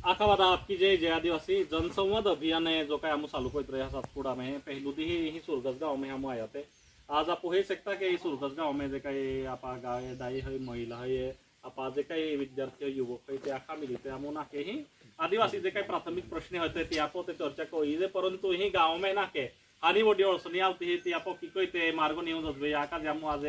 आखावादा आपकी जय आदिवासी जनसंवाद अभियान है जो काय हम चालू करते रहे सातपुड़ा में पहलू दी ही सुरगस गाँव में हम आए थे। आज आप हे सकता कि सुरगस गाँव में जे काही आपा गाय दाई है महिला है आपा जे काही विद्यार्थी युवक है ते आखा मिलते हम नाके ही आदिवासी जे काही प्राथमिक प्रश्न होते ते आपो ते चर्चा करी परंतु ही गाँव में नाके हानी वोडी अडचणी आवती ती आपो की कहते मार्ग नेऊन जसबे आका जाम आज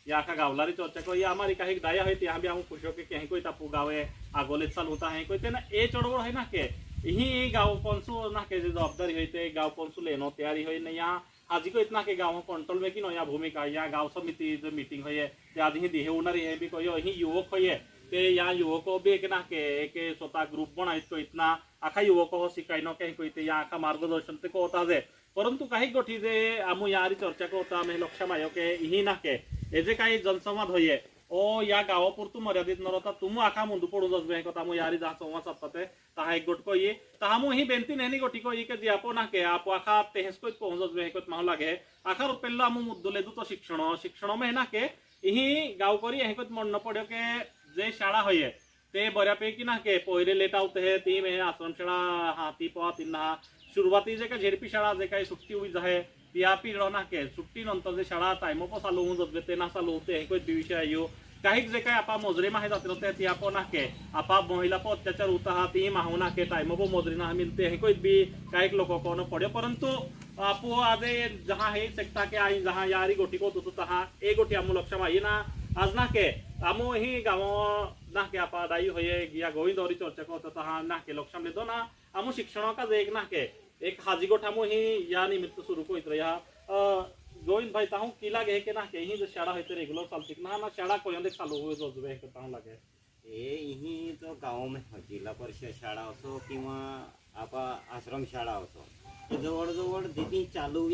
या आखा गावलारी चर्चा को या हमारी काही दाया है यहाँ भी हम खुश हो के कहीं कोई तापू गावे आगोले चाल होता है कोई ना ए चढ़वड़ है ना के ही गाँव पंसु ना के जवाबदारी होते गाँव पंसु लेनो तैयारी हो ना यहाँ आज को इतना के गाँव कंट्रोल में कि नो यहाँ भूमिका यहाँ गाँव समिति जो मीटिंग हुई आज ही दिहे उनारी है भी कोई ही युवक हुई ते या युवकों भी एक ना के एक स्वतः ग्रुप बनाई तो इतना आखा युवकों शिकाय न कहीं कोई यहाँ आखा मार्गदर्शन ते को होता है परंतु काही गोष्टी जे आम यारी चर्चा को होता आम्ही लक्ष मायो के ही ना के हे जे काही जनसंवाद होये ओ या गावापुरतू मर्यादित न रहता तुम आखा मुंडू पड़ू जसबे कथा मु यारी जहाँ संवाद साधते ताहा एक गोट को ये ताहा मु ही बेनती नहीं गोटी को ये के जी आपो ना के आप आखा तेहस को पहुंच जसबे को माह लागे आखा रुपेल्ला आम मुद्दो ले तो शिक्षण में ना के ही गाव करी हे को मन न पड़ो के जे शाळा होये ते बऱ्यापैकी ना के पहिले लेट आवते है ती में आश्रम शाळा हा ती पवा तिन्हा सुरुवाती जे काही झेडपी शाळा जे काही सुट्टी हुई जाहे त्या पिरियड ना के सुट्टी नंतर जे शाळा टाइम पर चालू होऊन जाते ते ना चालू होते हे कोई विषय यो काही जे काही आपा मोजरे माहे जाते होते ती आपो ना के आपा महिला पर अत्याचार होता हा ती माहो ना के टाइम पर मोजरी ना मिलते हे कोई भी काही लोग को न पड़े परंतु आपो आज जहाँ है सकता के आई जहाँ यारी गोटी को तो तहा ए गोटी आमो लक्ष्य आई ना आज ना के आमो ही गाँव ना के आपा दाई होये या गोविंदवरी चर्चा को तहा ना के लक्ष्य ले दो ना आमो शिक्षण का जे एक ना के एक हाजी गोठ आमो ही या निमित्त सुरू को इतरा गोविंद भाई ताहू की लागे के ना के ही जो शाळा होते रेगुलर चालती ना ना शाळा कोई अंदर चालू हुए जो जबे के ताहू लागे ए ही तो गाँव में जिल्हा परिषद शाळा असो किंवा आपा आश्रम शाळा असो जवळ जवळ दिदी चालू या